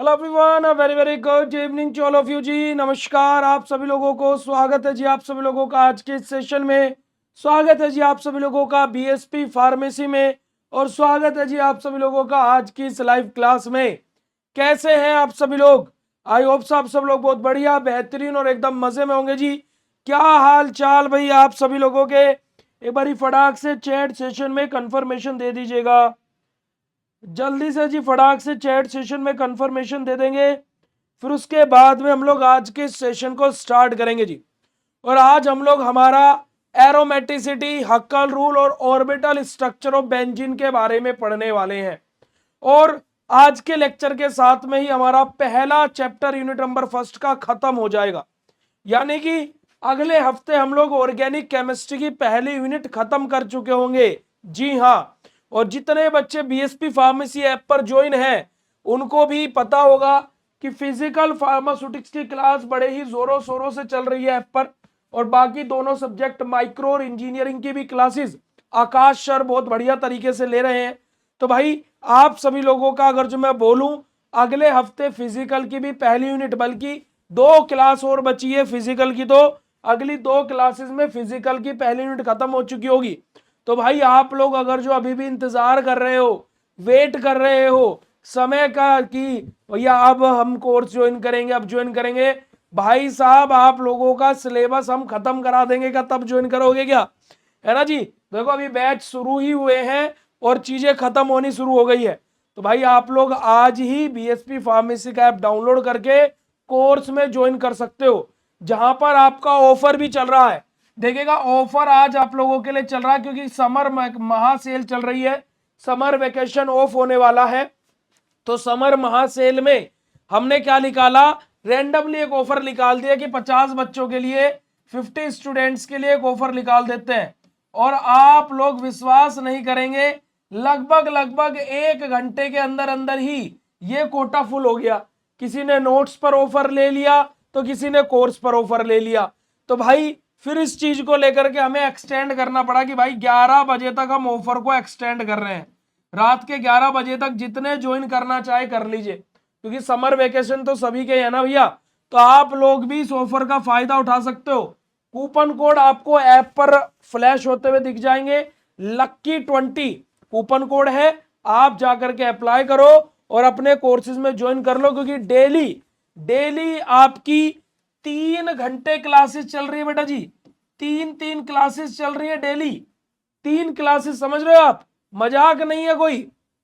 Hello everyone, very very good evening to all of you जी। नमस्कार आप सभी लोगों को, स्वागत है जी आप सभी लोगों का आज के सेशन में। स्वागत है जी आप सभी लोगों का बीएसपी फार्मेसी में, और स्वागत है जी आप सभी लोगों का आज की इस लाइव क्लास में। कैसे हैं आप सभी लोग? आई होप आप सब लोग बहुत बढ़िया, बेहतरीन और एकदम मजे में होंगे जी। क्या हाल चाल भाई आप सभी लोगों के? एक बारी फटाक से चैट सेशन में कंफर्मेशन दे दीजिएगा, जल्दी से जी फटाक से चैट सेशन में कंफर्मेशन दे देंगे। फिर उसके बाद में हम लोग आज के सेशन को स्टार्ट करेंगे जी। और आज हम लोग हमारा एरोमेटिसिटी, हक्कल रूल और ऑर्बिटल स्ट्रक्चर ऑफ बेंजीन के बारे में पढ़ने वाले हैं। और आज के लेक्चर के साथ में ही हमारा पहला चैप्टर यूनिट नंबर फर्स्ट का खत्म हो जाएगा, यानी कि अगले हफ्ते हम लोग ऑर्गेनिक केमिस्ट्री की पहली यूनिट खत्म कर चुके होंगे। जी हाँ, और जितने बच्चे बीएसपी फार्मेसी ऐप पर ज्वाइन हैं उनको भी पता होगा कि फिजिकल फार्मास्यूटिक्स की क्लास बड़े ही जोरों शोरों से चल रही है ऐप पर, और बाकी दोनों सब्जेक्ट माइक्रो और इंजीनियरिंग की भी क्लासेस आकाश सर बहुत बढ़िया तरीके से ले रहे हैं। तो भाई आप सभी लोगों का अगर जो मैं बोलूं, अगले हफ्ते फिजिकल की भी पहली यूनिट, बल्कि 2 क्लास और बची है फिजिकल की, तो अगली 2 क्लासेस में फिजिकल की पहली यूनिट खत्म हो चुकी होगी। तो भाई आप लोग अगर जो अभी भी इंतजार कर रहे हो, वेट कर रहे हो समय का कि भैया अब हम कोर्स ज्वाइन करेंगे, अब ज्वाइन करेंगे, भाई साहब आप लोगों का सिलेबस हम खत्म करा देंगे क्या तब ज्वाइन करोगे क्या? है ना जी। देखो अभी बैच शुरू ही हुए हैं और चीजें खत्म होनी शुरू हो गई है। तो भाई आप लोग आज ही बीएसपी फार्मेसी का ऐप डाउनलोड करके कोर्स में ज्वाइन कर सकते हो, जहां पर आपका ऑफर भी चल रहा है। देखिएगा ऑफर आज आप लोगों के लिए चल रहा है क्योंकि समर महासेल चल रही है, समर वेकेशन ऑफ होने वाला है। तो समर महासेल में हमने क्या निकाला, रेंडमली एक ऑफर निकाल दिया कि 50 बच्चों के लिए, 50 स्टूडेंट्स के लिए एक ऑफर निकाल देते हैं। और आप लोग विश्वास नहीं करेंगे, लगभग लगभग 1 घंटे के अंदर अंदर ही ये कोटा फुल हो गया। किसी ने नोट्स पर ऑफर ले लिया तो किसी ने कोर्स पर ऑफर ले लिया। तो भाई फिर इस चीज को लेकर के हमें एक्सटेंड करना पड़ा कि भाई 11 बजे तक हम ऑफर को एक्सटेंड कर रहे हैं। रात के 11 बजे तक जितने ज्वाइन करना चाहे कर लीजिए, क्योंकि समर वेकेशन तो सभी के है ना भैया। तो आप लोग भी इस ऑफर का फायदा उठा सकते हो। कूपन कोड आपको ऐप पर फ्लैश होते हुए दिख जाएंगे, Lucky20 कूपन कोड है। आप जाकर के अप्लाई करो और अपने कोर्सेज में ज्वाइन कर लो, क्योंकि डेली डेली आपकी 3 घंटे क्लासेस चल रही है बेटा जी। 3 क्लासेस चल रही है डेली, 3 क्लासेस, समझ रहे हो आप? मजाक नहीं है कोई।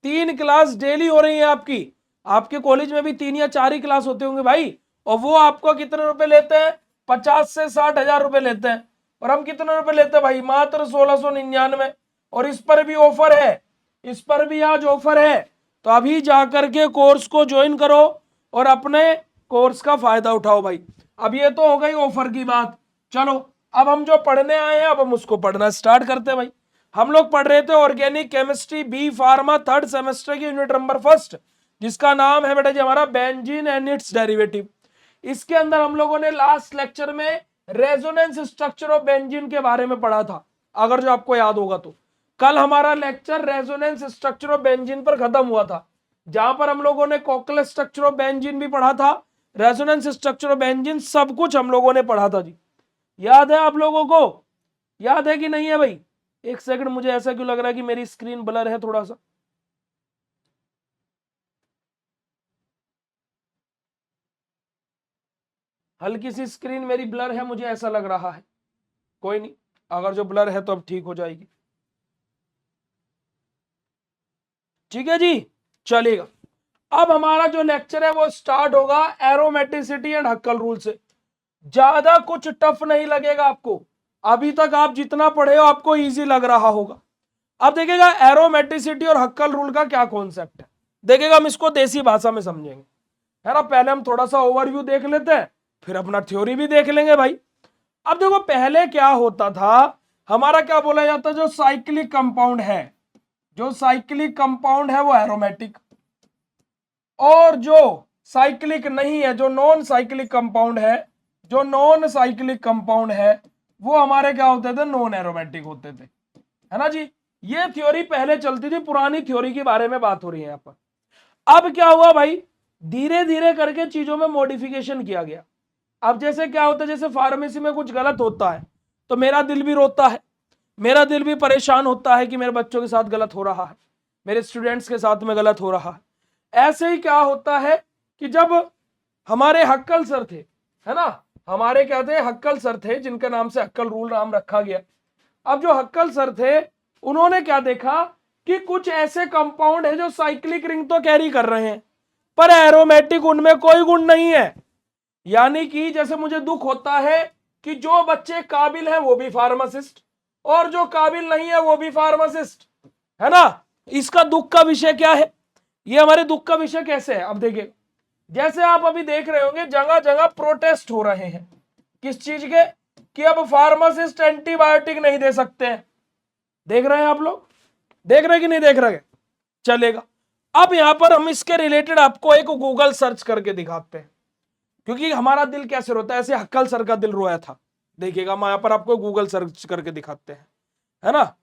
3 क्लास डेली हो रही है आपकी। आपके कॉलेज में भी 3 या 4 ही क्लास होते होंगे भाई, और वो आपको कितने रुपए लेते हैं? 50 से 60 हजार रुपए लेते हैं। और हम कितने रुपए लेते हैं भाई? मात्र 1699। और इस पर भी ऑफर है, इस पर भी आज ऑफर है। तो अभी जाकर के कोर्स को ज्वाइन करो और अपने कोर्स का फायदा उठाओ भाई। अब ये तो हो गई ऑफर की बात। चलो अब हम जो पढ़ने आए हैं अब हम उसको पढ़ना स्टार्ट करते हैं भाई। हम लोग पढ़ रहे थे organic chemistry B pharma third semester की यूनिट नंबर फर्स्ट, जिसका नाम है बेटा जी हमारा बेंजीन एंड इट्स डेरिवेटिव। इसके अंदर हम लोगों ने लास्ट लेक्चर में रेजोनेंस स्ट्रक्चर ऑफ बेंजीन के बारे में पढ़ा था, अगर जो आपको याद होगा तो। कल हमारा lecture resonance structure of benzene पर खत्म हुआ था, जहां पर हम लोगों ने कोक्लेर स्ट्रक्चर ऑफ बेंजीन भी पढ़ा था, रेजोनेंस स्ट्रक्चर ऑफ बेंजीन, सब कुछ हम लोगों ने पढ़ा था जी। याद है आप लोगों को? याद है कि नहीं है भाई? एक सेकंड, मुझे ऐसा क्यों लग रहा है कि मेरी स्क्रीन ब्लर है थोड़ा सा। हल्की सी स्क्रीन मेरी ब्लर है, मुझे ऐसा लग रहा है। कोई नहीं, अगर जो ब्लर है तो अब ठीक हो जाएगी। ठीक है जी, चलेगा। अब हमारा जो लेक्चर है वो स्टार्ट होगा एरोमेटिसिटी एंड हक्कल रूल से। ज्यादा कुछ टफ नहीं लगेगा आपको, अभी तक आप जितना पढ़े हो आपको इजी लग रहा होगा। अब देखिएगा एरोमेटिसिटी और हक्कल रूल का क्या कॉन्सेप्ट है। देखिएगा हम इसको देसी भाषा में समझेंगे, है ना। पहले हम थोड़ा सा ओवरव्यू देख लेते हैं, फिर अपना थ्योरी भी देख लेंगे भाई। अब देखो पहले क्या होता था, हमारा क्या बोला जाता है, जो साइक्लिक कंपाउंड है, जो साइक्लिक कंपाउंड है वो एरोमेटिक, और जो साइक्लिक नहीं है, जो नॉन साइक्लिक कंपाउंड है, जो नॉन साइक्लिक कंपाउंड है वो हमारे क्या होते थे? नॉन एरोमेटिक होते थे, है ना जी। ये थ्योरी पहले चलती थी, पुरानी थ्योरी के बारे में बात हो रही है यहाँ पर। अब क्या हुआ भाई, धीरे धीरे करके चीजों में मॉडिफिकेशन किया गया। अब जैसे क्या होता है, जैसे फार्मेसी में कुछ गलत होता है तो मेरा दिल भी रोता है, मेरा दिल भी परेशान होता है कि मेरे बच्चों के साथ गलत हो रहा है, मेरे स्टूडेंट्स के साथ में गलत हो रहा है। ऐसे ही क्या होता है कि जब हमारे हक्कल सर थे, है ना, हमारे क्या थे, हक्कल सर थे, जिनके नाम से हक्कल रूल नाम रखा गया। अब जो हक्कल सर थे उन्होंने क्या देखा कि कुछ ऐसे कंपाउंड है जो साइक्लिक रिंग तो कैरी कर रहे हैं पर एरोमेटिक उनमें कोई गुण नहीं है। यानी कि जैसे मुझे दुख होता है कि जो बच्चे काबिल हैं वो भी फार्मासिस्ट और जो काबिल नहीं है वो भी फार्मासिस्ट, है ना। इसका दुख का विषय क्या है, ये हमारे दुख का विषय कैसे है। अब देखिए, जैसे आप अभी देख रहे होंगे जगह जगह प्रोटेस्ट हो रहे हैं, किस चीज के, कि अब फार्मासिस्ट एंटीबायोटिक नहीं दे सकते हैं। देख रहे हैं आप लोग, देख रहे हैं कि नहीं देख रहे, चलेगा। अब यहां पर हम इसके रिलेटेड आपको एक गूगल सर्च करके दिखाते हैं, क्योंकि हमारा दिल कैसे रोता है, ऐसे हक्कल सर का दिल रोया था। देखिएगा, हम यहां पर आपको गूगल सर्च करके दिखाते हैं, है ना।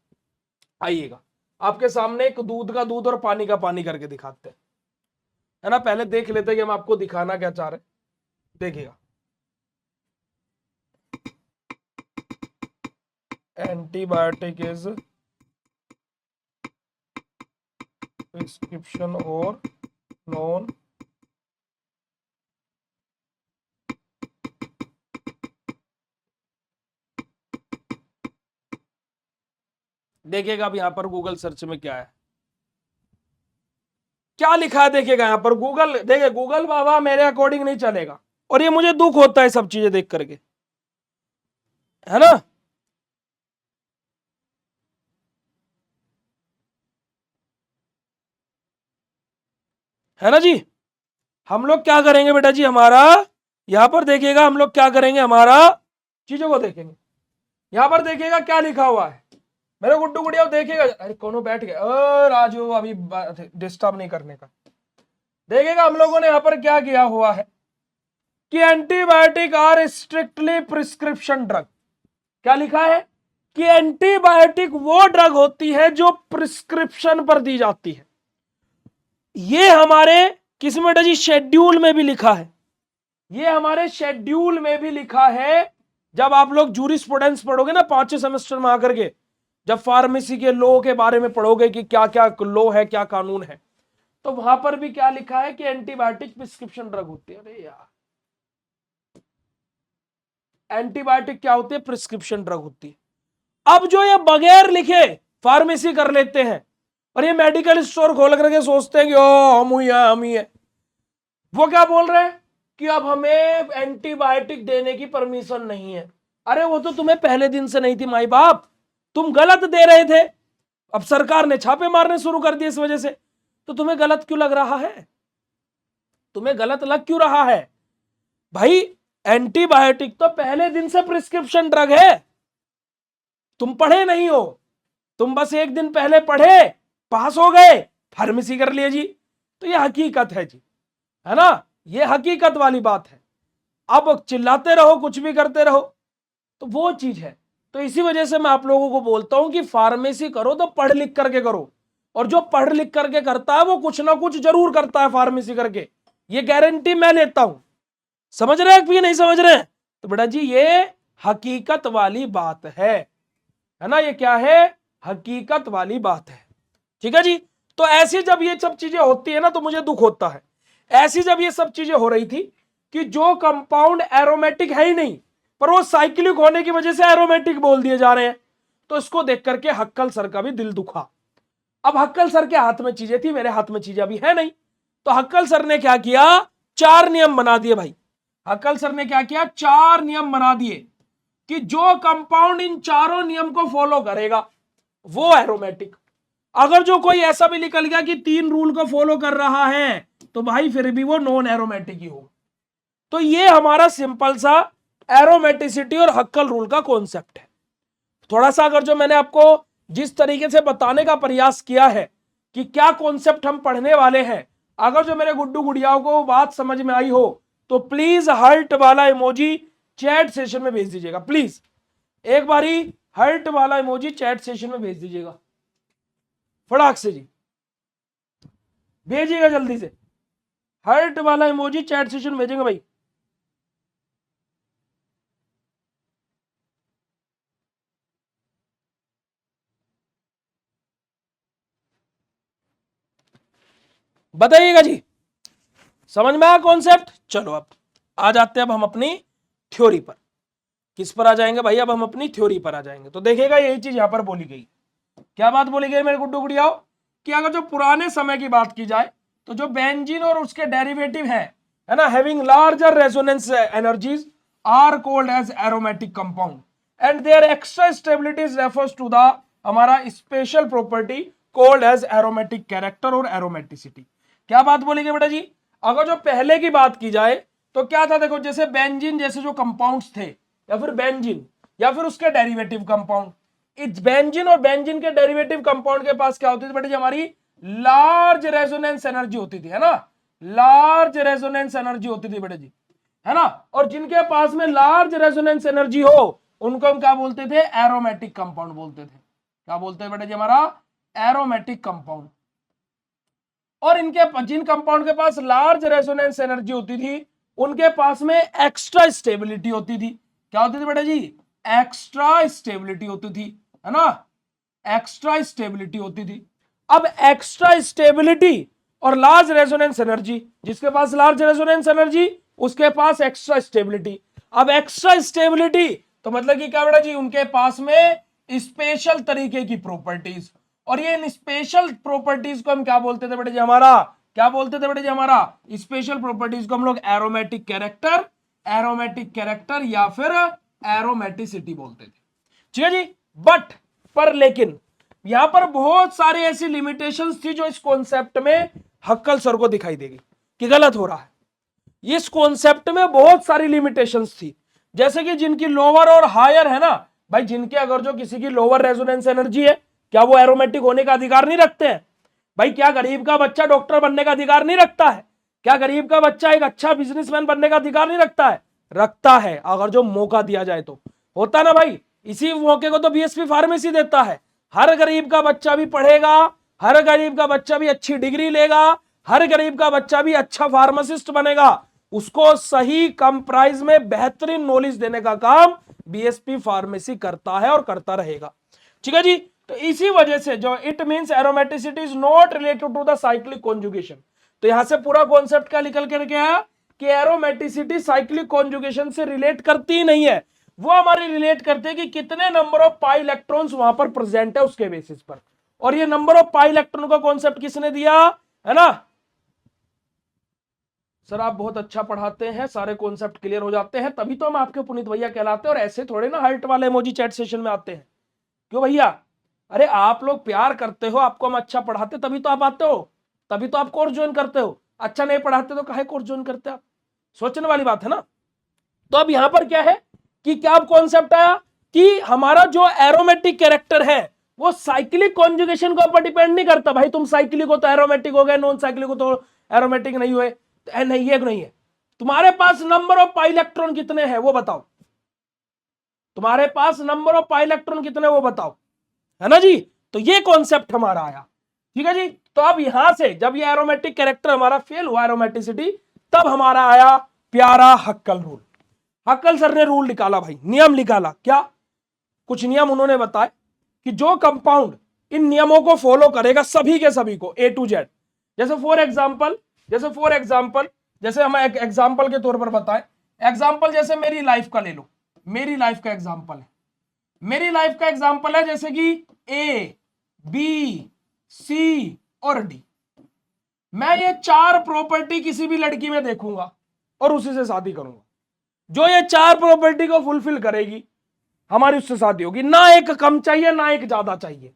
आइएगा, आपके सामने एक दूध का दूध और पानी का पानी करके दिखाते हैं, है ना। पहले देख लेते हैं कि हम आपको दिखाना क्या चाह रहे हैं। देखिएगा, एंटीबायोटिक इज प्रिस्क्रिप्शन और नॉन देखिएगा। अब यहां पर गूगल सर्च में क्या है, क्या लिखा है, देखिएगा यहां पर गूगल, देखिए गूगल बाबा मेरे अकॉर्डिंग नहीं चलेगा, और ये मुझे दुख होता है सब चीजें देख करके, है ना। है ना जी। हम लोग क्या करेंगे बेटा जी, हमारा यहां पर देखिएगा, हम लोग क्या करेंगे, हमारा चीजों को देखेंगे। यहां पर देखिएगा क्या लिखा हुआ है, मेरे गुड्डू गुड़िया देखिएगा। अरे कौन बैठ गया, राजू अभी डिस्टर्ब नहीं करने का। देखिएगा हम लोगों ने यहां पर क्या किया हुआ है कि antibiotic are strictly prescription drug. क्या लिखा है कि एंटीबायोटिक वो ड्रग होती है जो प्रिस्क्रिप्शन पर दी जाती है। ये हमारे किस में जी, शेड्यूल में भी लिखा है, ये हमारे शेड्यूल में भी लिखा है। जब आप लोग जूरिस्प्रूडेंस पढ़ोगे ना 5वें सेमेस्टर में आकर के, जब फार्मेसी के लॉ के बारे में पढ़ोगे कि क्या क्या लॉ है, क्या कानून है, तो वहां पर भी क्या लिखा है कि एंटीबायोटिक प्रिस्क्रिप्शन ड्रग होती है। अरे यार, एंटीबायोटिक क्या होती है, प्रिस्क्रिप्शन ड्रग होती है। अब जो ये बगैर लिखे फार्मेसी कर लेते हैं और ये मेडिकल स्टोर खोल करके सोचते हैं कि ओ हम ही है, वो क्या बोल रहे हैं कि अब हमें एंटीबायोटिक देने की परमिशन नहीं है। अरे वो तो तुम्हें पहले दिन से नहीं थी माई बाप, तुम गलत दे रहे थे, अब सरकार ने छापे मारने शुरू कर दिए इस वजह से, तो तुम्हें गलत क्यों लग रहा है, तुम्हें गलत लग क्यों रहा है भाई। एंटीबायोटिक तो पहले दिन से प्रिस्क्रिप्शन ड्रग है, तुम पढ़े नहीं हो, तुम बस एक दिन पहले पढ़े, पास हो गए, फार्मेसी कर लिए जी। तो ये हकीकत है जी, है ना, ये हकीकत वाली बात है। अब चिल्लाते रहो, कुछ भी करते रहो, तो वो चीज है। तो इसी वजह से मैं आप लोगों को बोलता हूं कि फार्मेसी करो तो पढ़ लिख करके करो, और जो पढ़ लिख करके करता है वो कुछ ना कुछ जरूर करता है फार्मेसी करके, ये गारंटी मैं लेता हूं। समझ रहे हैं कि नहीं समझ रहे हैं, तो बेटा जी ये हकीकत वाली बात है ना, ये क्या है, हकीकत वाली बात है। ठीक है जी। तो ऐसी जब ये सब चीजें होती है ना तो मुझे दुख होता है। ऐसी जब ये सब चीजें हो रही थी कि जो कंपाउंड एरोमेटिक है ही नहीं पर वो साइक्लिक होने की वजह से एरोमेटिक बोल दिए जा रहे हैं, तो इसको देख करके हक्कल सर का भी दिल दुखा। अब हक्कल सर के हाथ में चीजें थी, मेरे हाथ में चीजें अभी है नहीं, तो हक्कल सर ने क्या किया, 4 नियम बना दिए भाई। हक्कल सर ने क्या किया, 4 नियम बना दिए कि जो कंपाउंड इन चारों नियम को फॉलो करेगा वो एरोमेटिक। अगर जो कोई ऐसा भी निकल गया कि 3 रूल को फॉलो कर रहा है तो भाई फिर भी वो नॉन एरोमेटिक ही होगा। तो ये हमारा सिंपल सा एरोमेटिसिटी और हक्कल रूल का कॉन्सेप्ट है। थोड़ा सा अगर जो मैंने आपको जिस तरीके से बताने का प्रयास किया है कि क्या कॉन्सेप्ट हम पढ़ने वाले हैं, अगर जो मेरे गुड्डू गुड़ियाओं को बात समझ में आई हो तो प्लीज हार्ट वाला इमोजी चैट सेशन में भेज दीजिएगा। प्लीज एक बारी हार्ट वाला इमोजी चैट सेशन में भेज दीजिएगा, फटाक से जी भेजिएगा जल्दी से। हार्ट वाला इमोजी चैट सेशन भेजेंगे भाई। बताइएगा जी, समझ में आया कॉन्सेप्ट? चलो अब आ जाते हैं अब हम अपनी थ्योरी पर। किस पर आ जाएंगे भाई? अब हम अपनी थ्योरी पर आ जाएंगे। तो देखिएगा यही चीज यहां पर बोली गई। क्या बात बोली गई मेरे गुड्डू गुड़ियाओ? कि अगर जो पुराने समय की बात की जाए तो जो बेंजीन और उसके डेरिवेटिव है ना, having larger resonance energies are called as aromatic compound and their extra stabilities refers to the हमारा special property called as aromatic character और एरोमेटिसिटी। क्या बात बोली गई बेटा जी? अगर जो पहले की बात की जाए तो क्या था, देखो जैसे बेंजीन जैसे जो कंपाउंड्स थे, या फिर बेंजीन या फिर उसके डेरिवेटिव कंपाउंड, इस बेंजीन और बेंजीन के डेरिवेटिव कंपाउंड के पास क्या होती थी बेटा जी? हमारी लार्ज रेजोनेंस एनर्जी होती थी, है ना, लार्ज रेजोनेंस एनर्जी होती थी बेटा जी, है ना। और जिनके पास में लार्ज रेजोनेंस एनर्जी हो उनको हम क्या बोलते थे? एरोमेटिक कंपाउंड बोलते थे। क्या बोलते हैं बेटा जी? हमारा एरोमेटिक कंपाउंड। और इनके जिन कंपाउंड के पास लार्ज रेजोनेंस एनर्जी होती थी उनके पास में एक्स्ट्रा स्टेबिलिटी होती थी। क्या होती थी बेटा जी? एक्स्ट्रा स्टेबिलिटी होती थी, है ना, एक्स्ट्रा स्टेबिलिटी होती थी। अब एक्स्ट्रा स्टेबिलिटी और लार्ज रेजोनेंस एनर्जी, जिसके पास लार्ज रेजोनेंस एनर्जी उसके पास एक्स्ट्रा स्टेबिलिटी। अब एक्स्ट्रा स्टेबिलिटी तो मतलब कि क्या बेटा जी? उनके पास में स्पेशल तरीके की प्रॉपर्टीज, और ये इन स्पेशल प्रॉपर्टीज को हम क्या बोलते थे बेटा जी? हमारा क्या बोलते थे बेटा जी? हमारा स्पेशल प्रॉपर्टीज को हम लोग एरोमेटिक कैरेक्टर, एरोमेटिक कैरेक्टर या फिर एरोमेटिसिटी बोलते थे। ठीक है जी। बट पर लेकिन यहां पर बहुत सारी ऐसी लिमिटेशंस थी जो इस कॉन्सेप्ट में हक्कल सर को दिखाई देगी कि गलत हो रहा है। इस कॉन्सेप्ट में बहुत सारी लिमिटेशंस थी, जैसे कि जिनकी लोअर और हायर है ना भाई, जिनके अगर जो किसी की लोअर रेजोनेंस एनर्जी है, क्या वो एरोमेटिक होने का अधिकार नहीं रखते हैं? भाई क्या गरीब का बच्चा डॉक्टर बनने का अधिकार नहीं रखता है? क्या गरीब का बच्चा एक अच्छा बिजनेसमैन बनने का अधिकार नहीं रखता है? रखता है, अगर जो मौका दिया जाए तो। होता ना भाई, इसी मौके को तो बीएसपी फार्मेसी देता है। हर गरीब का बच्चा भी पढ़ेगा, हर गरीब का बच्चा भी अच्छी डिग्री लेगा, हर गरीब का बच्चा भी अच्छा फार्मासिस्ट बनेगा, उसको सही कम प्राइस में बेहतरीन नॉलेज देने का काम बीएसपी फार्मेसी करता है और करता रहेगा। ठीक है जी। तो इसी वजह से जो it means aromaticity is not related to the cyclic conjugation. तो यहां से पूरा कॉन्सेप्ट क्या निकल कर के आया कि एरोमेटिसिटी साइक्लिक कॉन्जुगेशन से रिलेट करती ही नहीं है, वो हमारी रिलेट करते हैं कि कितने नंबर ऑफ पाई इलेक्ट्रॉन्स वहां पर प्रेजेंट है उसके बेसिस पर। और ये नंबर ऑफ पाई इलेक्ट्रॉन का कॉन्सेप्ट किसने दिया है ना? सर आप बहुत अच्छा पढ़ाते हैं, सारे कॉन्सेप्ट क्लियर हो जाते हैं, तभी तो हम आपके पुनीत भैया कहलाते हैं, और ऐसे थोड़े ना हार्ट वाले इमोजी चैट सेशन में आते हैं। क्यों भैया? अरे आप लोग प्यार करते हो, आपको हम अच्छा पढ़ाते तभी तो आप आते हो, तभी तो आप कोर्स ज्वाइन करते हो। अच्छा नहीं पढ़ाते तो काहे कोर्स ज्वाइन करते आप? सोचने वाली बात है ना। तो अब यहां पर क्या है कि क्या कॉन्सेप्ट आया कि हमारा जो एरोमेटिक कैरेक्टर है वो साइक्लिक कॉन्जुगेशन के ऊपर डिपेंड नहीं करता। भाई तुम साइक्लिक हो तो एरोमेटिक हो गए, नॉन साइक्लिक हो तो एरोमेटिक नहीं हुए, तो नहीं है नहीं है। तुम्हारे पास नंबर ऑफ पाई इलेक्ट्रॉन कितने हैं वो बताओ, तुम्हारे पास नंबर ऑफ पाई इलेक्ट्रॉन कितने वो बताओ, है ना जी। तो ये कॉन्सेप्ट हमारा आया। ठीक है जी। तो अब यहां से जब ये एरोमेटिक कैरेक्टर हमारा फेल हुआ, एरोमेटिसिटी, तब हमारा आया प्यारा हक्कल रूल। हक्कल सर ने रूल निकाला भाई, नियम निकाला। क्या? कुछ नियम उन्होंने बताए कि जो कंपाउंड इन नियमों को फॉलो करेगा, सभी के सभी को A to Z, जैसे फॉर एग्जांपल जैसे हम एक एग्जांपल के तौर पर बताएं, एग्जांपल जैसे मेरी लाइफ का ले लो, मेरी लाइफ का एग्जांपल है, मेरी लाइफ का एग्जांपल है जैसे कि A, B, C और D। मैं ये चार प्रॉपर्टी किसी भी लड़की में देखूंगा और उसी से शादी करूंगा। जो ये चार प्रॉपर्टी को फुलफिल करेगी हमारी उससे शादी होगी। ना एक कम चाहिए ना एक ज्यादा चाहिए,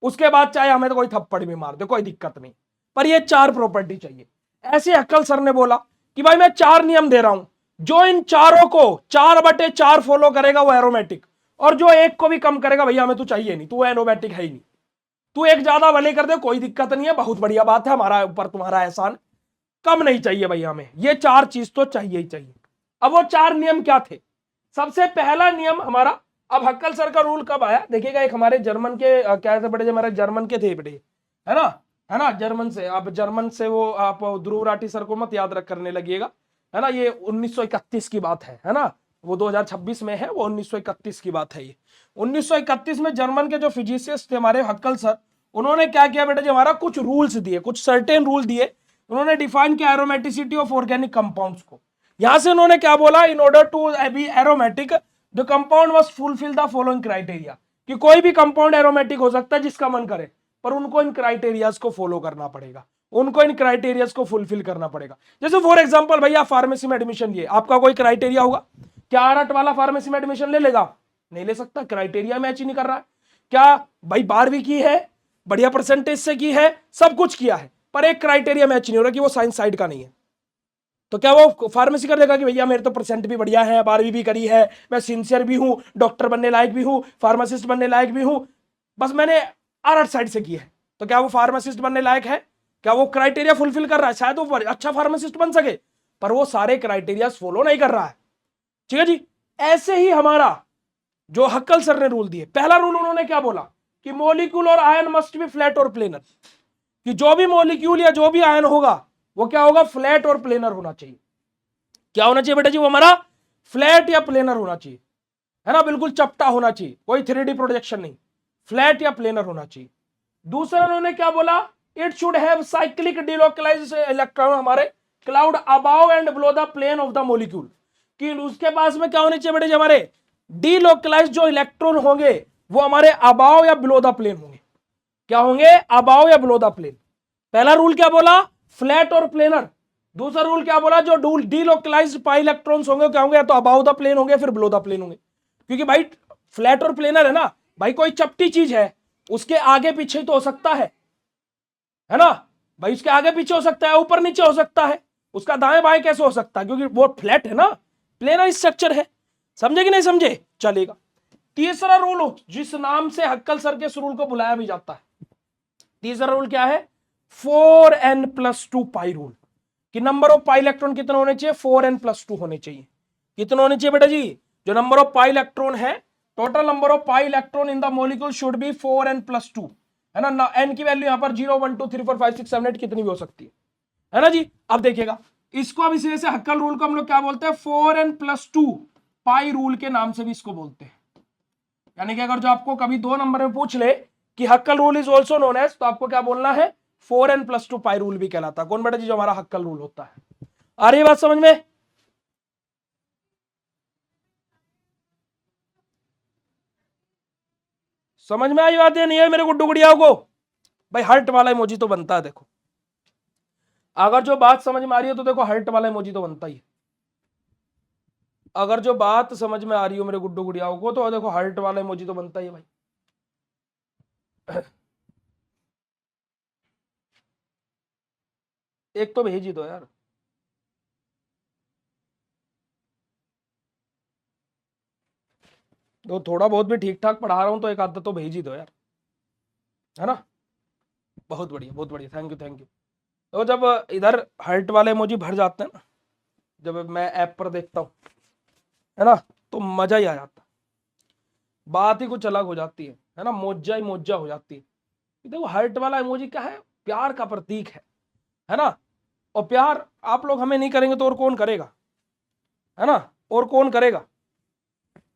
उसके बाद चाहे हमें तो कोई थप्पड़ भी मार दे कोई दिक्कत नहीं, पर ये चार प्रॉपर्टी चाहिए। ऐसे हक्कल सर ने बोला कि भाई मैं चार नियम दे रहा हूं, जो इन चारों को 4/4 फॉलो करेगा वो एरोमेटिक, और जो एक को भी कम करेगा भैया हमें तो चाहिए नहीं, तू एरोमेटिक है ही नहीं, तू एक ज्यादा भले कर दे कोई दिक्कत नहीं है, बहुत बढ़िया बात है, हमारा ऊपर तुम्हारा एहसान, कम नहीं चाहिए भैया हमें, ये चार चीज तो चाहिए ही चाहिए। अब वो चार नियम क्या थे? सबसे पहला नियम हमारा, अब हक्कल सर का रूल कब आया देखिएगा, एक हमारे जर्मन के क्या थे बड़े, हमारे जर्मन के थे बड़े, है ना, है ना, जर्मन से। आप जर्मन से वो आप ध्रुव राठी सर को मत याद रख करने लगिएगा, है ना। ये 1931 की बात है ना, वो 2026 में है, वो 1931 की बात है। ये 1931 में जर्मन के जो फिजिसिस्ट थे हमारे हक्कल सर, उन्होंने क्या किया बेटा जी, हमारा कुछ रूल्स दिए, कुछ सर्टेन रूल दिए। उन्होंने डिफाइन किया एरोमेटिसिटी ऑफ ऑर्गेनिक कंपाउंड्स को। यहां से उन्होंने क्या बोला, in order to be aromatic the compound must fulfil the following criteria, कि कोई भी कंपाउंड एरोमेटिक हो सकता है जिसका मन करे, पर उनको इन क्राइटेरियाज को फॉलो करना पड़ेगा, उनको इन क्राइटेरियाज को फुलफिल करना पड़ेगा। जैसे फॉर एग्जांपल भैया फार्मेसी में एडमिशन लिए, आपका कोई क्राइटेरिया होगा, क्या आरट वाला फार्मेसी में एडमिशन ले लेगा? नहीं ले सकता, क्राइटेरिया मैच ही नहीं कर रहा है। क्या भाई 12वीं की है, बढ़िया परसेंटेज से की है, सब कुछ किया है, पर एक क्राइटेरिया मैच नहीं हो रहा कि वो साइंस साइड का नहीं है, तो क्या वो फार्मेसी कर देगा कि भैया मेरे तो परसेंट भी बढ़िया है, 12वीं भी करी है, मैं सिंसियर भी हूं, डॉक्टर बनने लायक भी हूं, फार्मासिस्ट बनने लायक भी हूं, बस मैंने आर्ट साइड से की है, तो क्या वो फार्मासिस्ट बनने लायक है? क्या वो क्राइटेरिया फुलफिल कर रहा है? शायद वो अच्छा फार्मासिस्ट बन सके, पर वो सारे क्राइटेरिया फॉलो नहीं कर रहा है। ठीक है जी। ऐसे ही हमारा जो हक्कल सर ने रूल दिए, पहला रूल उन्होंने क्या बोला कि मॉलिक्यूल और आयन मस्ट बी फ्लैट और प्लेनर, कि जो भी मॉलिक्यूल या जो भी आयन होगा वो क्या होगा, फ्लैट और प्लेनर होना चाहिए। क्या होना चाहिए बेटा जी, वो हमारा फ्लैट या प्लेनर होना चाहिए, है ना, बिल्कुल चपटा होना चाहिए, कोई 3D प्रोजेक्शन नहीं, फ्लैट या प्लेनर होना चाहिए। दूसरा उन्होंने क्या बोला, it should have cyclic delocalised electron, हमारे cloud above and below the plane of the molecule, कि उसके पास में क्या होने चाहिए बेटा जी, हमारे डिलोकलाइज्ड जो इलेक्ट्रॉन होंगे वो हमारे अबाव या बिलो द प्लेन होंगे। क्या होंगे, अबाव या बिलो द प्लेन। पहला रूल क्या बोला, फ्लैट और प्लेनर। दूसरा रूल क्या बोला, जो डीलोकलाइज्ड पाई इलेक्ट्रॉन्स होंगे क्या होंगे, या तो अबाव द प्लेन होंगे फिर बिलो द प्लेन होंगे। क्योंकि भाई फ्लैट और प्लेनर है ना भाई, कोई चपटी चीज है उसके आगे पीछे तो हो सकता है ना भाई, उसके आगे पीछे हो सकता है, ऊपर नीचे हो सकता है, उसका दाएं बाएं कैसे हो सकता है, क्योंकि वो फ्लैट है ना, प्लेनर स्ट्रक्चर है। समझे कि नहीं समझे? चलेगा। तीसरा रूल जिस नाम से हक्कल सर के इस रूल को बुलाया भी जाता है, तीसरा रूल क्या है, 4n+2 पाई रूल, कि नंबर ऑफ पाई इलेक्ट्रॉन कितने होने चाहिए, 4n+2 होने चाहिए। कितने होने चाहिए बेटा जी, जो नंबर ऑफ पाई इलेक्ट्रॉन है, total number of pi electron in the molecule should be 4n+2, है ना। एन की वैल्यू यहां पर 0 1 2 3 4 5 6 7 8 कितनी भी हो सकती है ना जी। अब देखिएगा, इसको अब इसी से हक्कल रूल को हम लोग क्या बोलते हैं, 4n+2 पाई रूल के नाम से भी इसको बोलते हैं। यानी कि अगर जो आपको कभी 2 नंबर में पूछ ले कि Huckel rule is also known as, तो आपको क्या बोलना है, 4n+2 पाई रूल भी कहलाता है। कौन बेटा जी, जो हमारा हक्कल रूल होता है। आ रही है बात समझ में? समझ में आई बात है नहीं है मेरे गुड्डू गुड़िया को? भाई हर्ट वाला इमोजी तो बनता है, देखो अगर जो बात समझ में आ रही है तो देखो हर्ट वाला इमोजी तो बनता ही है। अगर जो बात समझ में आ रही हो मेरे गुड्डू गुड़ियाओं को, तो देखो हर्ट वाला इमोजी तो बनता ही है भाई। एक तो भेज ही दो यार। तो थोड़ा बहुत भी ठीक ठाक पढ़ा रहा हूं तो एक आधा तो भेज ही दो यार, है ना। बहुत बढ़िया बहुत बढ़िया, थैंक यू थैंक यू। तो जब इधर हर्ट वाले इमोजी भर जाते हैं ना, जब मैं ऐप पर देखता हूँ, है ना, तो मजा ही आ जाता, बात ही कुछ अलग हो जाती है ना, मोजा ही मोजा हो जाती है। देखो हर्ट वाला इमोजी क्या है, प्यार का प्रतीक है ना। और प्यार आप लोग हमें नहीं करेंगे तो और कौन करेगा, है ना, और कौन करेगा?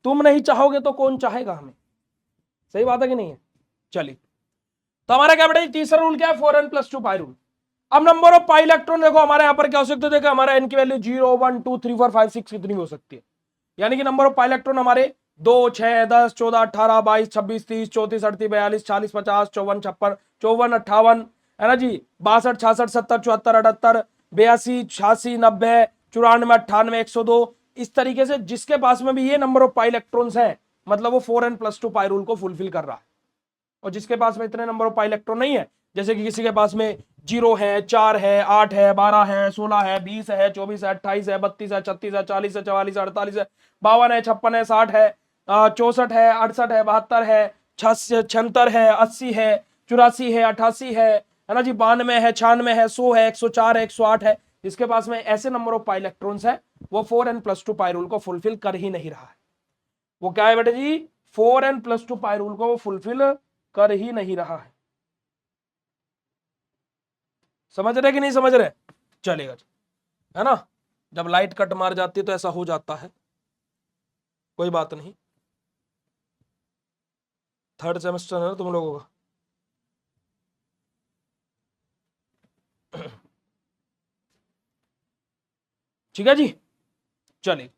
तुम नहीं चाहोगे तो कौन चाहेगा हमें? सही बात है कि नहीं है? चलिए, तो हमारा क्या बेटा तीसरा रूल क्या है, 4n+2 पाई रूल। अब नंबर ऑफ पाई इलेक्ट्रॉन देखो हमारे यहाँ पर क्या हो सकते हैं, देखो हमारा n की वैल्यू 0 1 2 3 4 5 6 कितनी भी हो सकती है। यानी कि नंबर ऑफ पाई इलेक्ट्रॉन हमारे 2 6 10 14 18 22 26 30 34 38 42 40 50 54 56 54 58, है ना जी, 62 66 70 74 78 82 86 90 94 98 102। इस तरीके से जिसके पास में भी ये नंबर ऑफ पाई इलेक्ट्रॉन्स है, मतलब वो 4n+2 पाई रूल को फुलफिल कर रहा है। और जिसके पास में इतने नंबर ऑफ पाई इलेक्ट्रॉन नहीं है, जैसे कि किसी के पास में 0 है, 4 है, 8 है, 12 है, 16 है, 20 है, 24 है, 28 है, 32 है, 36 है, 40 है, 44 है, 48 है, 52 है, 56 है, 60 है, 64 है, 68 है, 72 है, 76 है, 80 है, 84 है, 88 है ना जी, 92 है, 96 है, 100 है, 104 है, 108 है। जिसके पास में ऐसे नंबर ऑफ पाई इलेक्ट्रॉन्स है, वो 4n+2 पाई रूल को फुलफिल कर ही नहीं रहा है। वो क्या है बेटे जी, 4n+2 पाई रूल को वो फुलफिल कर ही नहीं रहा है। समझ रहे कि नहीं समझ रहे? चलेगा, है ना। जब लाइट कट मार जाती है तो ऐसा हो जाता है, कोई बात नहीं। थर्ड सेमेस्टर है ना तुम लोगों का। ठीक है जी, चलिए।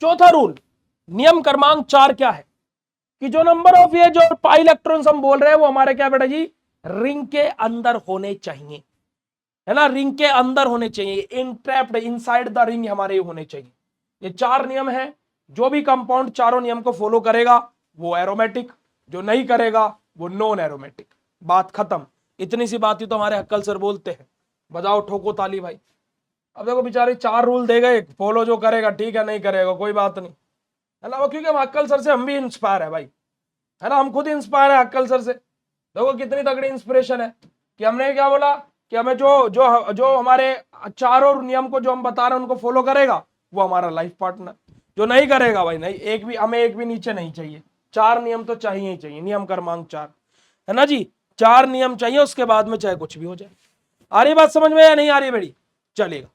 चौथा रूल, नियम क्रमांक 4 क्या है कि जो नंबर ऑफ ये जो पाई इलेक्ट्रॉन्स हम बोल रहे हैं वो हमारे क्या बेटा जी, रिंग के अंदर होने चाहिए, है ना, रिंग के अंदर होने चाहिए, इनट्रैप्ड इनसाइड द रिंग हमारे होने चाहिए। ये 4 नियम है, जो भी कंपाउंड चारों नियम को फॉलो करेगा वो एरोमेटिक, जो नहीं करेगा वो नॉन एरोमेटिक। बात खत्म। इतनी सी बात ही तो हमारे अक्कल सर बोलते हैं, बजाओ ठोको ताली भाई। अब देखो बेचारे 4 रूल दे गए, फॉलो जो करेगा ठीक है, नहीं करेगा कोई बात नहीं, है ना। वो क्योंकि हम अक्कल सर से हम भी इंस्पायर है भाई, है ना, हम खुद इंस्पायर है अक्कल सर से। देखो कितनी तगड़ी इंस्पिरेशन है कि हमने क्या बोला कि हमें जो जो जो हमारे चारों नियम को जो हम बता रहे हैं उनको फॉलो करेगा वो हमारा लाइफ पार्टनर, जो नहीं करेगा भाई नहीं, एक भी हमें एक भी नीचे नहीं चाहिए। 4 नियम तो चाहिए ही चाहिए, नियम क्रमांक 4, है ना जी। 4 नियम चाहिए, उसके बाद में चाहे कुछ भी हो जाए। आ रही बात समझ में या नहीं आ रही बेड़ी? चलेगा।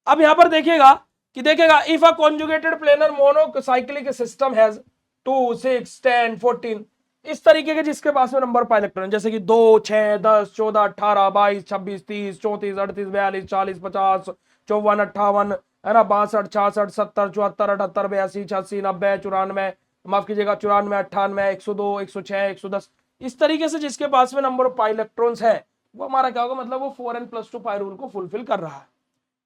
अब यहां पर देखिएगा कि देखेगा if a conjugated planar monocyclic system has 2 6 10 14 इस तरीके के, जिसके पास में नंबर पाई इलेक्ट्रॉन जैसे कि 2 6 10 14 18 22 26 30 34 38 42 40 50 54 58, है ना, 62 66 70 74 78 82 86 90 94, माफ कीजिएगा 94 98 102 106 110, इस तरीके से जिसके पास में नंबर ऑफ पाई इलेक्ट्रॉन्स है वो हमारा क्या होगा, मतलब वो 4n+2 पाई रूल को फुलफिल कर रहा है।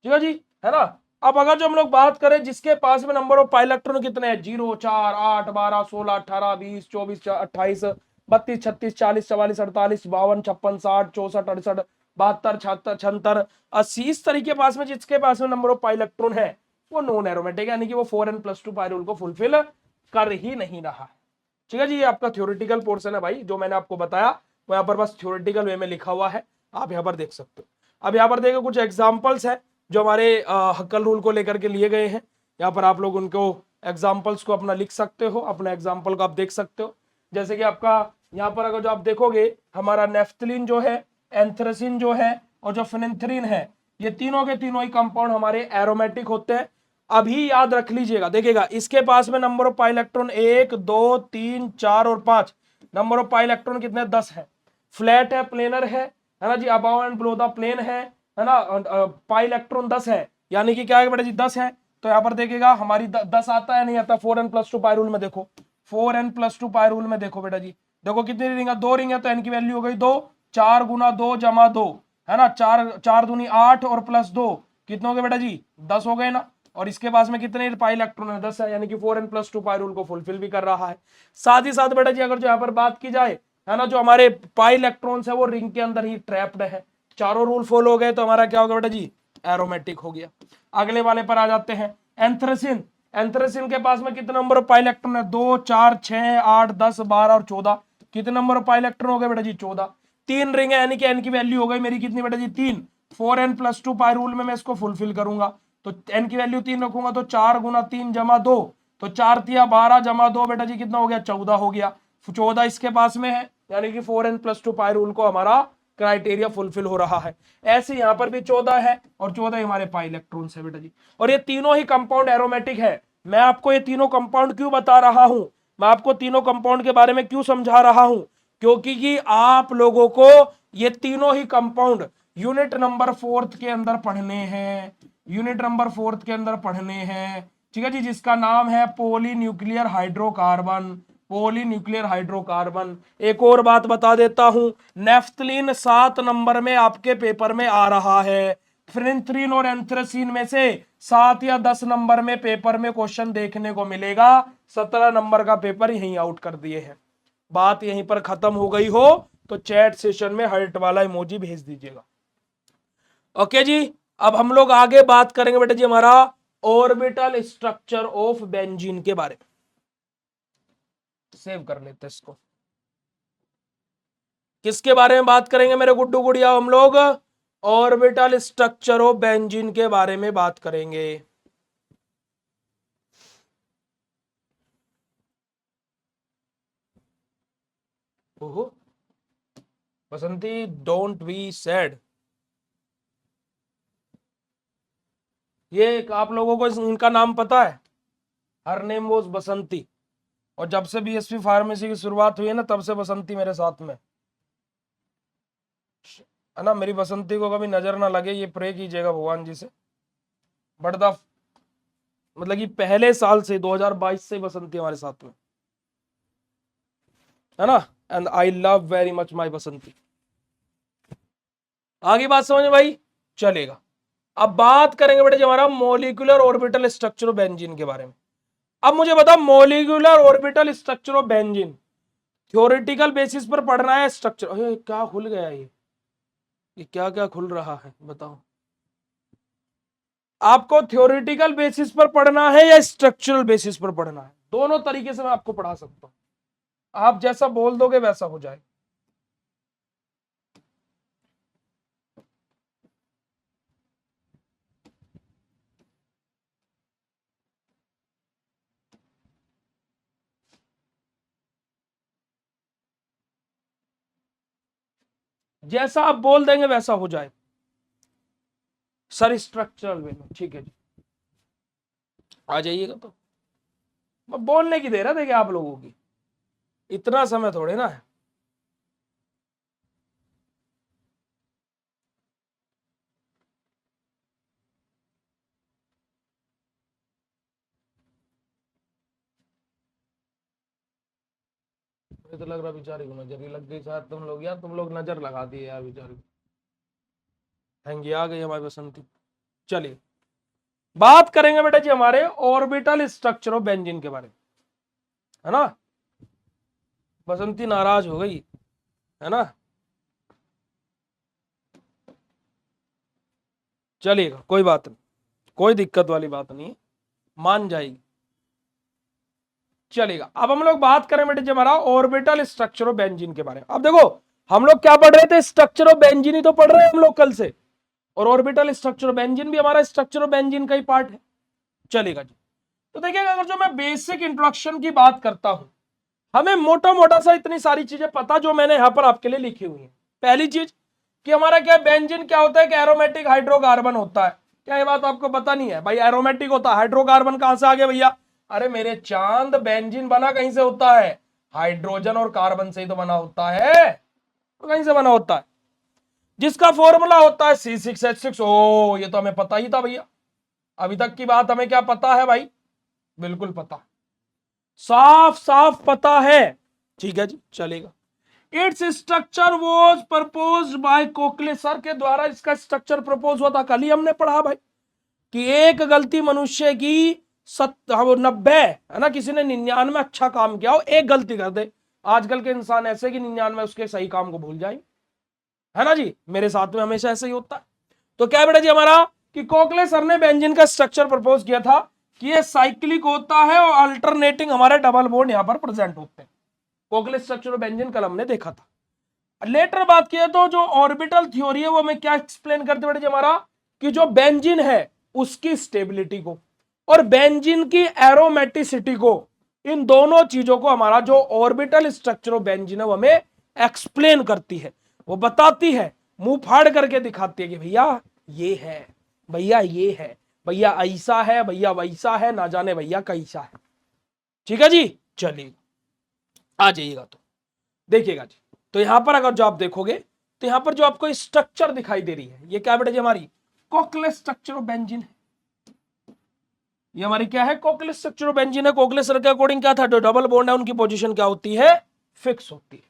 ठीक है जी, है ना। अब अगर जो हम लोग बात करें जिसके पास में नंबर ऑफ पाई इलेक्ट्रॉन कितने हैं, 0 4 8 12 16 18 20 24 28 32 36 40 44 48 52 56 60 64 68 72 76 76 80, इस तरीके पास में जिसके पास में नंबर ऑफ पाई इलेक्ट्रॉन है वो नॉन एरोमेटिक, यानी कि वो 4n+2 पाई रूल को फुलफिल कर ही नहीं रहा है। ठीक है जी, ये आपका थ्योरेटिकल पोर्शन है भाई, जो मैंने आपको बताया वो यहाँ पर बस थ्योरेटिकल वे में लिखा हुआ है, आप यहाँ पर देख सकते हो। अब यहाँ पर देखो कुछ एग्जाम्पल्स है जो हमारे हक्कल रूल को लेकर के लिए गए हैं, यहाँ पर आप लोग उनको एग्जाम्पल्स को अपना लिख सकते हो, अपना एग्जाम्पल को आप देख सकते हो। जैसे कि आपका यहाँ पर अगर जो आप देखोगे हमारा नेफ्थलीन जो है, एंथ्रेसिन जो है और जो फिनेंथ्रीन है, ये तीनों के तीनों ही कंपाउंड हमारे एरोमेटिक होते हैं। अभी याद रख लीजिएगा, देखिएगा इसके पास में नंबर ऑफ पाई इलेक्ट्रॉन 1 2 3 4 और 5, नंबर ऑफ पाई इलेक्ट्रॉन कितने, 10 है। फ्लैट है, प्लेनर है ना जी, above and below the plane है ना। पाई इलेक्ट्रॉन 10 है, यानी कि क्या है बेटा जी 10 है। तो यहाँ पर देखिएगा हमारी 10 आता है नहीं आता, 4n+2 पाई रूल में देखो, 4n+2 पाई रूल में देखो बेटा जी, देखो कितनी रिंग है, 2 रिंग है तो एन की वैल्यू हो गई 2, 4 गुना 2 जमा 2, है ना, 4 4 दूनी 8 और +2 कितने हो गए बेटा जी, 10 हो गए ना। और इसके पास में कितने पाई इलेक्ट्रॉन है, 10 है, यानी कि 4n+2 पाई रूल को फुलफिल भी कर रहा है। साथ ही साथ बेटा जी अगर जो यहाँ पर बात की जाए, है ना, जो हमारे पाई इलेक्ट्रॉन्स है वो रिंग के अंदर ही ट्रैप्ड है, चारों रूल फॉलो हो गए तो हमारा क्या होगा बेटा जी, एरोमेटिक हो गया। अगले वाले पर आ जाते हैं, एंथ्रेसिन। एंथ्रेसिन के पास में कितने नंबर ऑफ पाई इलेक्ट्रॉन है, 2 4 6 8 10 12 और 14, कितने नंबर ऑफ पाई इलेक्ट्रॉन हो गए बेटा जी, 14। 3 रिंग है, यानी कि एन की वैल्यू हो गई मेरी कितनी बेटा जी, 3। 4n+2 पाई रूल में मैं इसको फुलफिल करूंगा, तो एन की वैल्यू 3 रखूंगा, तो 4 गुना 3 जमा 2, तो 4 तिया 12 जमा 2 बेटा जी कितना हो गया, 14 हो गया। 14 इसके पास में है, यानी कि 4n+2 पाई रूल को हमारा क्राइटेरिया फुलफिल हो रहा है। ऐसे यहां पर भी 14 है और 14 हमारे पाई इलेक्ट्रॉन्स है बेटा जी, और ये तीनों ही कंपाउंड एरोमेटिक है। मैं आपको ये तीनों कंपाउंड क्यों बता रहा हूं, मैं आपको तीनों कंपाउंड के बारे में क्यों समझा रहा हूं, क्योंकि आप लोगों को ये तीनों ही कंपाउंड यूनिट नंबर 4 के अंदर पढ़ने हैं, यूनिट नंबर 4 के अंदर पढ़ने हैं। ठीक है जी, जिसका नाम है पॉलीन्यूक्लियर हाइड्रोकार्बन, पॉलीन्यूक्लियर हाइड्रोकार्बन। एक और बात बता देता हूं, नेफ्थलीन 7 नंबर में आपके पेपर में आ रहा है, फिनेंथ्रीन और एंथ्रेसिन में से 7 या 10 नंबर में पेपर में क्वेश्चन देखने को मिलेगा। 17 नंबर का पेपर यहीं आउट कर दिए हैं। बात यहीं पर खत्म हो गई हो तो चैट सेशन में हार्ट वाला इमोजी भेज दीजिएगा। ओके जी, अब हम लोग आगे बात करेंगे बेटा जी हमारा ऑर्बिटल स्ट्रक्चर ऑफ बेंजीन के बारे में। सेव कर लेते हैं इसको। किसके बारे में बात करेंगे मेरे गुड्डू गुड़िया, हम लोग ऑर्बिटल स्ट्रक्चर ऑफ बेंजीन के बारे में बात करेंगे। ओहो बसंती, डोंट बी सैड, ये आप लोगों को इनका नाम पता है? हर नेम वॉज बसंती। और जब से बीएसपी फार्मेसी की शुरुआत हुई है ना, तब से बसंती मेरे साथ में है ना। मेरी बसंती को कभी नजर ना लगे, ये प्रे कीजिएगा भगवान जी से। बट द मतलब कि पहले साल से 2022 से बसंती हमारे साथ में है ना। And I love very much my Basanti. आगे बात समझ में भाई? चलेगा। अब बात करेंगे बेटे जो हमारा molecular orbital structure of benzene के बारे में। अब मुझे बता, molecular orbital structure of benzene theoretical basis पर पढ़ना है स्ट्रक्चर। क्या खुल गया ये क्या क्या खुल रहा है बताओ। आपको थ्योरेटिकल बेसिस पर पढ़ना है या स्ट्रक्चरल बेसिस पर पढ़ना है? दोनों तरीके से मैं आपको पढ़ा सकता हूं, आप जैसा बोल दोगे वैसा हो जाए। जैसा आप बोल देंगे वैसा हो जाए सर, स्ट्रक्चरल वे में। ठीक है जी, आ जाइएगा। तो मैं बोलने की दे रहा देखिए आप लोगों की, इतना समय थोड़े ना है। मुझे तो लग रहा बेचारी को नजर ही लग गई शायद। तुम लोग यार, तुम लोग नजर लगा दिए यार बेचारी को। थैंक यू, आ गई हमारी बसंती। चलिए बात करेंगे बेटा जी हमारे ऑर्बिटल स्ट्रक्चर ऑफ बेंजीन के बारे में, है ना। बसंती नाराज हो गई है ना। चलिएगा, कोई बात नहीं, कोई दिक्कत वाली बात नहीं है, मान जाएगी। चलेगा। अब हम लोग बात करें बेटे जी हमारा ऑर्बिटल स्ट्रक्चर ऑफ बेंजीन के बारे में। अब देखो, हम लोग क्या पढ़ रहे थे? स्ट्रक्चर ऑफ बेंजीन ही तो पढ़ रहे हैं हम लोग कल से, और ऑर्बिटल स्ट्रक्चर ऑफ बेंजीन भी हमारा स्ट्रक्चर ऑफ बेंजीन का ही पार्ट है। चलेगा जी। तो देखिएगा, अगर जो मैं बेसिक इंट्रोडक्शन की बात करता हूं, हमें मोटा मोटा सा इतनी सारी चीजें पता जो मैंने यहां पर आपके लिए लिखी हुई है। पहली चीज कि हमारा क्या बेंजीन क्या होता है कि एरोमेटिक हाइड्रोकार्बन होता है। क्या ये बात आपको पता नहीं है भाई? एरोमेटिक होता है, हाइड्रोकार्बन कहां से आ गया भैया? अरे मेरे चांद, बेंजीन बना कहीं से होता है? हाइड्रोजन और कार्बन से ही तो बना होता है। तो कहीं से बना होता है? जिसका फॉर्मूला होता है C6H6। ओ, ये तो हमें पता ही था भैया। अभी तक की बात हमें क्या पता है भाई? बिल्कुल पता, साफ साफ पता है। ठीक है जी, चलेगा। Its structure was propose by Kekule sir के द्वारा। इसका स्ट्रक्चर प्रपोज हुआ था, कल ही हमने पढ़ा भाई कि एक गलती मनुष्य की 90 है ना, किसी ने 99 अच्छा काम किया हो, एक गलती कर दे। आजकल के इंसान ऐसे कि 99 उसके सही काम को भूल जाए, है ना जी। मेरे साथ में हमेशा ऐसे ही होता है। तो क्या बेटा जी हमारा कि कोकले सर ने बेंजीन का स्ट्रक्चर प्रपोज किया था कि ये साइक्लिक होता है और अल्टरनेटिंग हमारे डबल बॉन्ड यहां पर प्रेजेंट होते हैं। कोकले स्ट्रक्चर ऑफ बेंजीन कल हमने देखा था। लेटर बात किया तो जो ऑर्बिटल थ्योरी है वो हमें क्या एक्सप्लेन करते बेटे जी हमारा कि जो बेंजीन है उसकी स्टेबिलिटी को और बेंजीन की एरोमेटिसिटी को, इन दोनों चीजों को हमारा जो ऑर्बिटल स्ट्रक्चर ऑफ बेंजीन है वो हमें एक्सप्लेन करती है। वो बताती है, मुंह फाड़ करके दिखाती है कि भैया ये है, भैया ये है, भैया ऐसा है, भैया वैसा है, ना जाने भैया कैसा है। ठीक है जी, चलिए आ जाइएगा। तो देखिएगा जी, तो यहां पर अगर जो आप देखोगे तो यहां पर जो आपको स्ट्रक्चर दिखाई दे रही है, ये क्या बेटा जी हमारी कोकले स्ट्रक्चर ऑफ बेंजीन है। ये हमारी क्या है? कोकले स्ट्रक्चर ऑफ बेंजीन है। कोकले सर के अकॉर्डिंग क्या था? जो डबल बॉन्ड है उनकी पोजीशन क्या होती है? फिक्स होती है।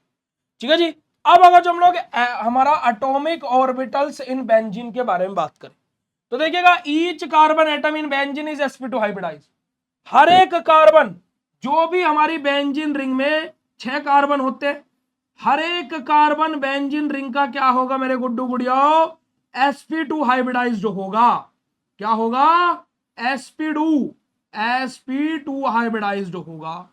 ठीक है जी। अब अगर जो हम लोग हमारा एटॉमिक ऑर्बिटल्स इन बेंजीन के बारे में बात करें तो देखिएगा, each carbon atom in benzene is sp2 hybridise. हर एक कार्बन, जो भी हमारी बेंजीन रिंग में 6 कार्बन होते हैं, हर एक कार्बन बेंजीन रिंग का क्या होगा मेरे गुड्डू गुड़ियाओ? sp2 हाइब्रिडाइज्ड होगा। क्या होगा? sp2 sp2 हाइब्रिडाइज्ड होगा।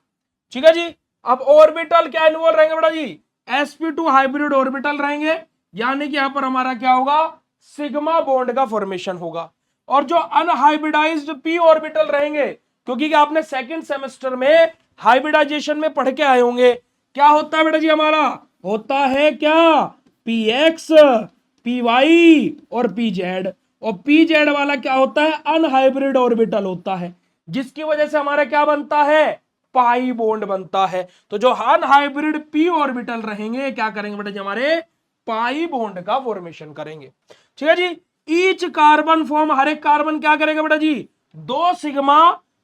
ठीक है जी। अब ऑर्बिटल क्या इन्वॉल्व रहेंगे बेटा जी? sp2 हाइब्रिड ऑर्बिटल रहेंगे, यानी कि यहां पर हमारा क्या होगा? सिग्मा बॉन्ड का फॉर्मेशन होगा। और जो अनहाइब्रिडाइज्ड p ऑर्बिटल रहेंगे, क्योंकि आपने सेकंड सेमेस्टर में हाइब्रिडाइजेशन में पढ़ के आए होंगे, क्या होता है बेटा जी हमारा? होता है क्या? px py और pz। और pz वाला क्या होता है, अनहाइब्रिड ऑर्बिटल होता है, जिसकी वजह से हमारा क्या बनता है, पाई बॉन्ड बनता है। तो जो अनहाइब्रिड p ऑर्बिटल रहेंगे क्या करेंगे बेटा जी, हमारे पाई बॉन्ड का फॉर्मेशन करेंगे। ठीक है जी। ईच कार्बन फॉर्म, हर एक कार्बन क्या करेगा बेटा जी, दो सिग्मा,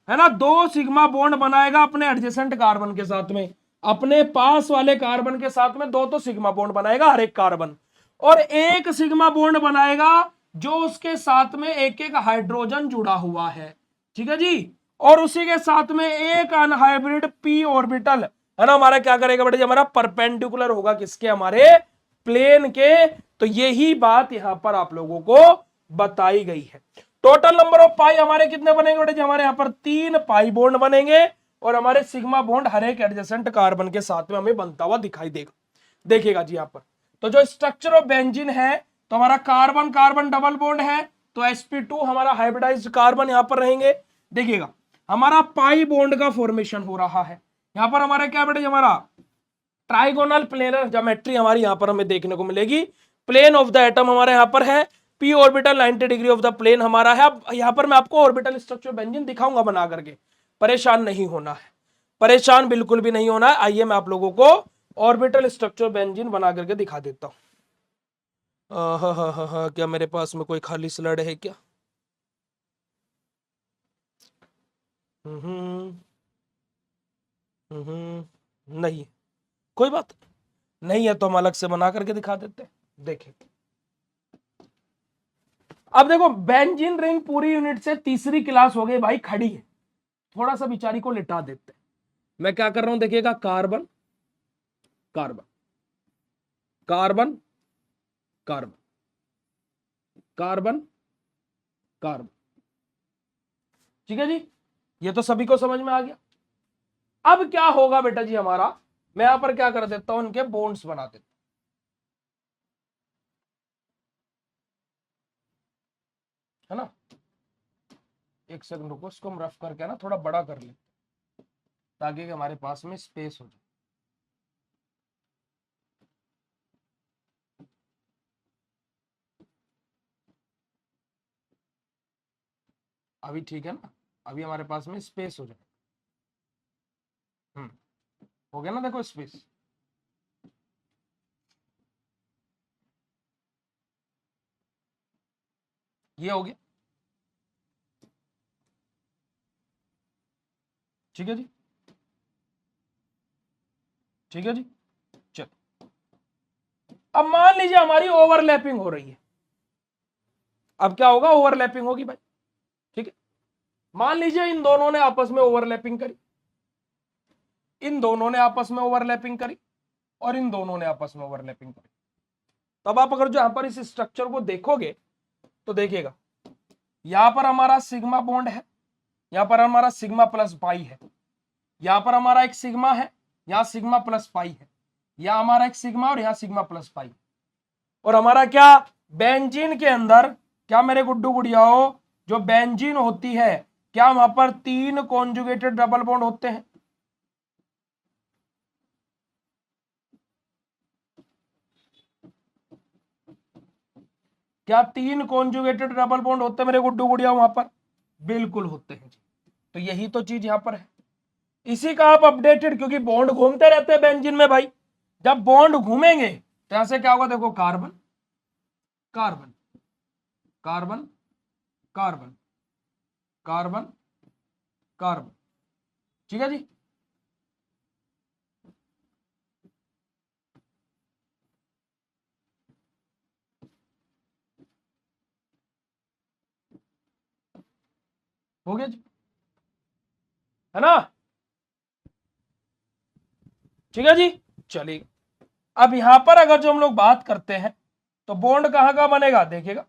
है ना, दो सिग्मा बॉन्ड बनाएगा अपने एडजेसेंट कार्बन के साथ में, अपने पास वाले कार्बन के साथ में दो तो सिग्मा बॉन्ड बनाएगा हर एक कार्बन, और एक सिग्मा बॉन्ड बनाएगा जो उसके साथ में एक एक हाइड्रोजन जुड़ा हुआ है। ठीक है जी। और उसी के साथ में एक अनहाइब्रिड p ऑर्बिटल, है ना, हमारा क्या करेगा बेटा जी, हमारा परपेंडिकुलर होगा किसके, हमारे प्लेन के। तो यही बात यहां पर आप लोगों को बताई गई है। टोटल नंबर ऑफ पाई हमारे कितने बनेंगे बेटा जी, हमारे यहां पर 3 पाई बॉन्ड बनेंगे, और हमारे सिग्मा बॉन्ड हर एक एडजेसेंट कार्बन के साथ में हमें बनता हुआ दिखाई देगा। देखिएगा जी यहां पर, तो जो स्ट्रक्चर ऑफ बेंजीन है, तो हमारा कार्बन कार्बन डबल बॉन्ड है, तो sp2 हमारा हाइब्रिडाइज्ड कार्बन यहां पर रहेंगे। देखिएगा हमारा पाई बॉन्ड का फॉर्मेशन हो रहा है, यहां पर हमारा क्या बेटा जी, हमारा ट्राइगोनल प्लेनर ज्योमेट्री हमारी यहां पर हमें देखने को मिलेगी। प्लेन ऑफ द एटम हमारे यहां पर है, p orbital 90 degree of the plane हमारा है। अब यहां पर मैं आपको ऑर्बिटल स्ट्रक्चर बेंजीन दिखाऊंगा बना करके, परेशान नहीं होना है, परेशान बिल्कुल भी नहीं होना है। आइए मैं आप लोगों को ऑर्बिटल स्ट्रक्चर बेंजीन बना करके दिखा देता हूं। हाँ, क्या मेरे पास में कोई खाली स्लाइड है क्या? हम्म नहीं, कोई बात नहीं है, तो हम अलग से बना करके दिखा देते हैं। देखिए अब देखो, बेंजीन रिंग पूरी यूनिट से तीसरी क्लास हो गई भाई, खड़ी है, थोड़ा सा बिचारी को लिटा देते हैं। मैं क्या कर रहा हूं, देखिएगा, carbon carbon carbon carbon carbon carbon. ठीक है जी, ये तो सभी को समझ में आ गया। अब क्या होगा बेटा जी हमारा, मैं यहां पर क्या कर देता हूं, इनके बॉन्ड्स बना देता हूं, है ना। एक सेकंड रुको, इसको हम रफ करके ना थोड़ा बड़ा कर ले, ताकि हमारे पास में स्पेस हो जाए। अभी ठीक है ना, अभी हमारे पास में स्पेस हो जाए। हम्म, हो गया ना, देखो स्पेस। ये हो गया। ठीक है जी, ठीक है जी। चल, अब मान लीजिए हमारी ओवरलैपिंग हो रही है। अब क्या होगा, ओवरलैपिंग होगी भाई। ठीक है, मान लीजिए इन दोनों ने आपस में ओवरलैपिंग करी, इन दोनों ने आपस में ओवरलैपिंग करी, और इन दोनों ने आपस में ओवरलैपिंग करी। तब आप अगर जो यहां पर इस स्ट्रक्चर को देखोगे तो देखिएगा, यहां पर हमारा सिग्मा बॉन्ड है, यहां पर हमारा सिग्मा प्लस पाई है, यहां पर हमारा एक सिग्मा है, यहां सिग्मा प्लस पाई है, यहां हमारा एक सिग्मा और यहां सिग्मा प्लस पाई। और हमारा क्या, बेंजीन के अंदर, क्या मेरे गुड्डू गुड़ियाओ, जो बेंजीन होती है, क्या वहां पर 3 कॉन्जुगेटेड डबल बॉन्ड होते हैं? क्या 3 कॉन्जुगेटेड डबल बॉन्ड होते हैं मेरे गुड्डू गुड़िया वहां पर? बिल्कुल होते हैं जी। तो यही तो चीज यहां पर है, इसी का आप अपडेटेड, क्योंकि बॉन्ड घूमते रहते हैं बेंजीन में भाई। जब बॉन्ड घूमेंगे तो ऐसे क्या होगा, देखो, carbon carbon carbon carbon carbon carbon. ठीक है जी। हो गया जी, है ना। ठीक है जी। चलिए, अब यहां पर अगर जो हम लोग बात करते हैं, तो बॉन्ड कहां का बनेगा, देखिएगा,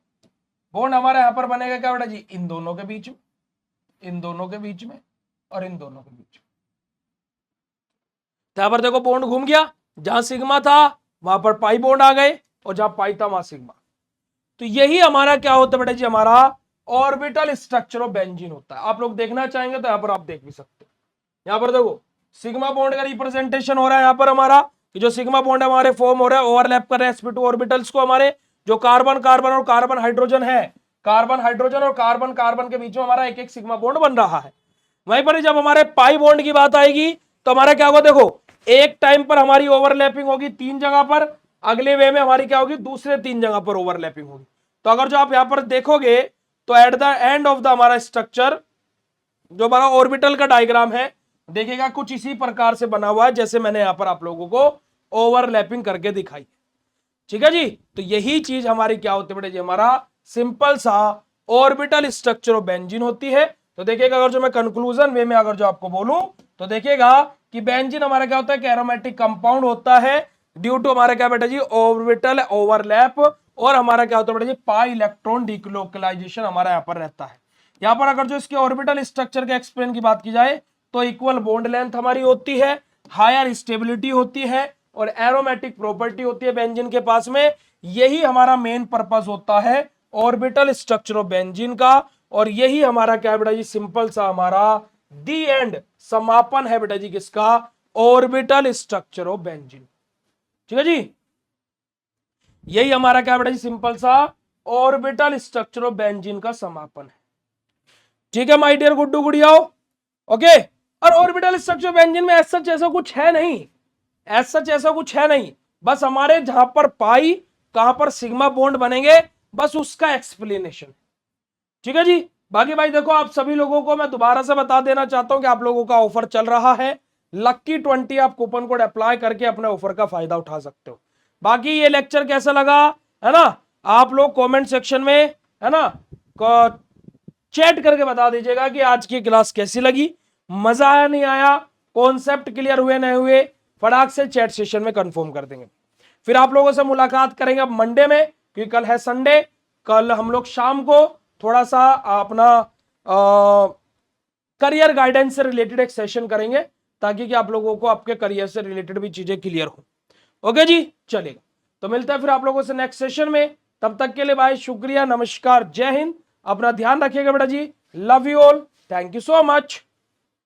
बॉन्ड हमारे यहां पर बनेगा क्या बेटा जी, इन दोनों के बीच में, इन दोनों के बीच में, और इन दोनों के बीच में। तो यहां पर देखो बॉन्ड घूम गया, जहां सिग्मा था वहां पर पाई बॉन्ड आ गए, और जहां पाई था वहां सिग्मा। तो यही हमारा क्या होता है बेटा जी, हमारा ऑर्बिटल स्ट्रक्चर ऑफ बेंजीन होता है। आप लोग देखना चाहेंगे तो यहां पर आप देख भी सकते हैं। यहां पर देखो, सिग्मा बॉन्ड का रिप्रेजेंटेशन हो रहा है यहां पर हमारा, कि जो सिग्मा बॉन्ड हमारे फॉर्म हो रहा है, ओवरलैप कर रहे हैं sp2 ऑर्बिटल्स को, हमारे जो कार्बन कार्बन और कार्बन हाइड्रोजन है, कार्बन हाइड्रोजन और कार्बन कार्बन के बीच में हमारा एक एक सिग्मा बॉन्ड बन रहा है। वहीं पर जब हमारे पाई बॉन्ड की बात आएगी तो हमारा क्या होगा, देखो एक टाइम पर हमारी ओवरलैपिंग होगी 3 जगह पर, अगले वे में हमारी क्या होगी, दूसरे 3 जगह पर ओवरलैपिंग होगी। तो अगर जो आप यहां पर देखोगे तो at the end of the हमारा स्ट्रक्चर जो हमारा ऑर्बिटल का डायग्राम है देखिएगा कुछ इसी प्रकार से बना हुआ है जैसे मैंने यहां पर आप लोगों को ओवरलैपिंग करके दिखाई। ठीक है जी, तो यही चीज हमारी क्या होती है बेटा जी, हमारा सिंपल सा ऑर्बिटल स्ट्रक्चर ऑफ बेंजीन होती है। तो देखिएगा अगर जो मैं कंक्लूजन वे में अगर जो आपको बोलूं तो देखिएगा कि बेंजीन हमारा क्या होता है, एरोमेटिक कंपाउंड होता है ड्यू टू हमारा क्या बेटा जी, ऑर्बिटल ओवरलैप, और हमारा क्या होता है बेटा जी, पाई इलेक्ट्रॉन डिलोकलाइजेशन हमारा यहां पर रहता है। यहां पर अगर जो इसके ऑर्बिटल स्ट्रक्चर के एक्सप्लेन की बात की जाए तो इक्वल बॉन्ड लेंथ हमारी होती है, हायर स्टेबिलिटी होती है और एरोमेटिक प्रॉपर्टी होती है बेंजीन के पास में। यही हमारा मेन पर्पस होता है ऑर्बिटल स्ट्रक्चर ऑफ बेंजीन का, और यही हमारा क्या है बेटा जी, सिंपल सा हमारा दी एंड समापन है बेटा जी किसका, ऑर्बिटल स्ट्रक्चर ऑफ बेंजीन। ठीक है जी, यही हमारा क्या बेटा जी, सिंपल सा ऑर्बिटल स्ट्रक्चर ऑफ बेंजीन का समापन है। ठीक है माय डियर गुड्डू गुड़ियाओ, ओके। और ऑर्बिटल स्ट्रक्चर ऑफ बेंजीन में ऐसा ऐसा कुछ है नहीं, ऐसा कुछ है नहीं, बस हमारे जहां पर पाई कहां पर सिग्मा बॉन्ड बनेंगे बस उसका एक्सप्लेनेशन। ठीक है जी, बाकी भाई देखो आप सभी लोगों को मैं दोबारा से बता देना चाहता हूं कि आप लोगों का ऑफर चल रहा है लक्की 20, आप कूपन कोड अप्लाई करके अपने ऑफर का फायदा उठा सकते हो। बाकी ये लेक्चर कैसा लगा है ना, आप लोग कमेंट सेक्शन में है ना चैट करके बता दीजिएगा कि आज की क्लास कैसी लगी, मजा आया नहीं आया, कॉन्सेप्ट क्लियर हुए नहीं हुए, फटाक से चैट सेशन में कंफर्म कर देंगे। फिर आप लोगों से मुलाकात करेंगे अब मंडे में, क्योंकि कल है संडे। कल हम लोग शाम को थोड़ा सा अपना करियर गाइडेंस से रिलेटेड एक सेशन करेंगे ताकि कि आप लोगों को आपके करियर से रिलेटेड भी चीजें क्लियर हो। ओके जी, चलेगा, तो मिलते हैं फिर आप लोगों से नेक्स्ट सेशन में। तब तक के लिए भाई शुक्रिया, नमस्कार, जय हिंद, अपना ध्यान रखिएगा बेटा जी, love you all, thank you so much.